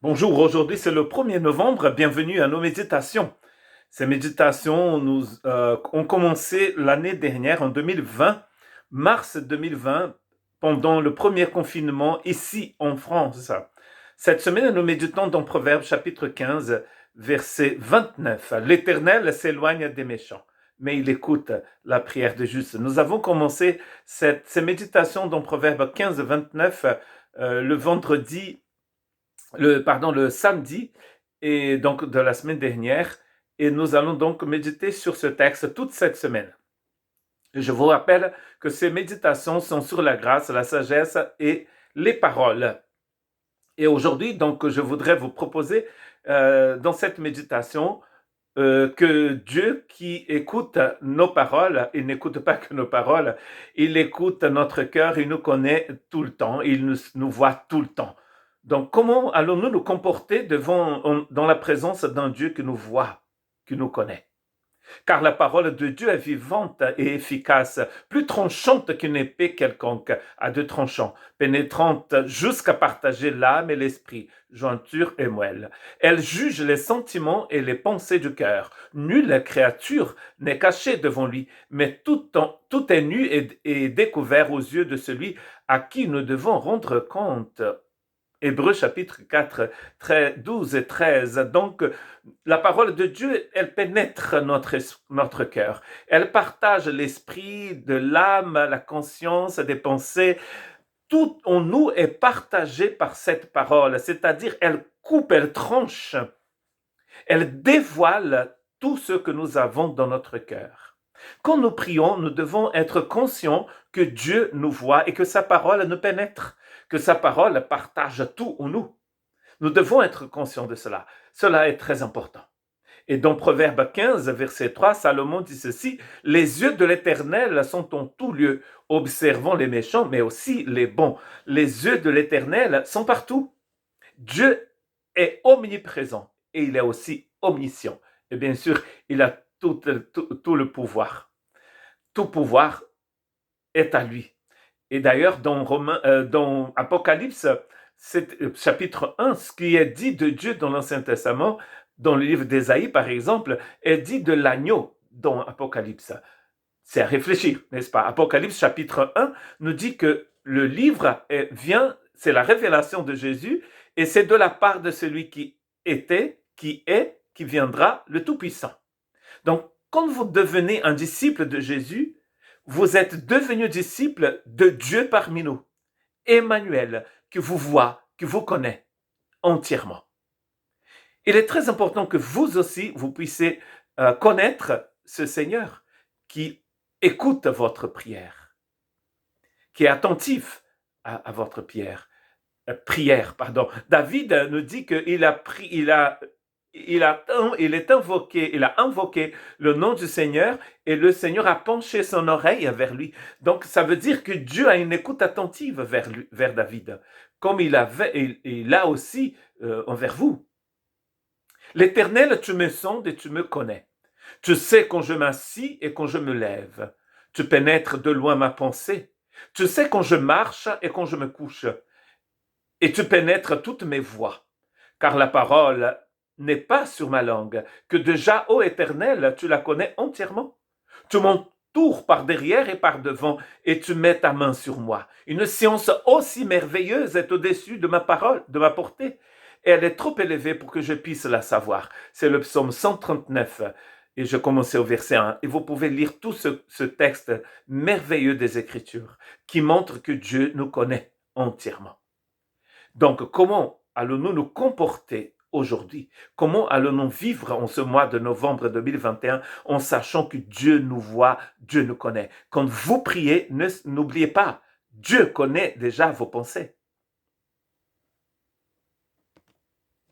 Bonjour, aujourd'hui c'est le 1er novembre, bienvenue à nos méditations. Ces méditations ont commencé l'année dernière, en 2020, mars 2020, pendant le premier confinement ici en France. Cette semaine, nous méditons dans Proverbes chapitre 15, verset 29. L'Éternel s'éloigne des méchants, mais il écoute la prière des justes. Nous avons commencé ces méditations dans Proverbes 15, 29 le samedi et donc de la semaine dernière, et nous allons donc méditer sur ce texte toute cette semaine. Je vous rappelle que ces méditations sont sur la grâce, la sagesse et les paroles. Et aujourd'hui, donc, je voudrais vous proposer dans cette méditation que Dieu qui écoute nos paroles, il n'écoute pas que nos paroles, il écoute notre cœur, il nous connaît tout le temps, il nous voit tout le temps. Donc, comment allons-nous nous comporter dans la présence d'un Dieu qui nous voit, qui nous connaît? Car la parole de Dieu est vivante et efficace, plus tranchante qu'une épée quelconque, à deux tranchants, pénétrante jusqu'à partager l'âme et l'esprit, jointure et moelle. Elle juge les sentiments et les pensées du cœur. Nulle créature n'est cachée devant lui, mais tout est nu et découvert aux yeux de celui à qui nous devons rendre compte. Hébreux chapitre 4, 12 et 13. Donc, la parole de Dieu, elle pénètre notre cœur. Elle partage l'esprit, de l'âme, la conscience, des pensées. Tout en nous est partagé par cette parole, c'est-à-dire elle coupe, elle tranche, elle dévoile tout ce que nous avons dans notre cœur. Quand nous prions, nous devons être conscients que Dieu nous voit et que sa parole nous pénètre, que sa parole partage tout en nous. Nous devons être conscients de cela. Cela est très important. Et dans Proverbe 15, verset 3, Salomon dit ceci: « Les yeux de l'Éternel sont en tout lieu, observant les méchants, mais aussi les bons. Les yeux de l'Éternel sont partout. » Dieu est omniprésent et il est aussi omniscient. Et bien sûr, il a tout le pouvoir. Tout pouvoir est à lui. Et d'ailleurs, dans Apocalypse, chapitre 1, ce qui est dit de Dieu dans l'Ancien Testament, dans le livre d'Ésaïe, par exemple, est dit de l'agneau dans Apocalypse. C'est à réfléchir, n'est-ce pas? Apocalypse, chapitre 1, nous dit que le livre c'est la révélation de Jésus, et c'est de la part de celui qui était, qui est, qui viendra, le Tout-Puissant. Donc, quand vous devenez un disciple de Jésus, vous êtes devenu disciple de Dieu parmi nous. Emmanuel, qui vous voit, qui vous connaît entièrement. Il est très important que vous aussi, vous puissiez connaître ce Seigneur qui écoute votre prière, qui est attentif à votre prière. David nous dit qu'il a invoqué le nom du Seigneur et le Seigneur a penché son oreille vers lui. Donc, ça veut dire que Dieu a une écoute attentive vers David, comme il a aussi envers vous. L'Éternel, tu me sondes et tu me connais. Tu sais quand je m'assis et quand je me lève. Tu pénètres de loin ma pensée. Tu sais quand je marche et quand je me couche. Et tu pénètres toutes mes voies. Car la parole n'est pas sur ma langue, que déjà, ô Éternel, tu la connais entièrement. Tu m'entoures par derrière et par devant, et tu mets ta main sur moi. Une science aussi merveilleuse est au-dessus de ma parole, de ma portée, et elle est trop élevée pour que je puisse la savoir. C'est le psaume 139, et je commençais au verset 1. Et vous pouvez lire tout ce texte merveilleux des Écritures, qui montre que Dieu nous connaît entièrement. Donc, comment allons-nous nous comporter aujourd'hui? Comment allons-nous vivre en ce mois de novembre 2021 en sachant que Dieu nous voit, Dieu nous connaît? Quand vous priez, n'oubliez pas, Dieu connaît déjà vos pensées.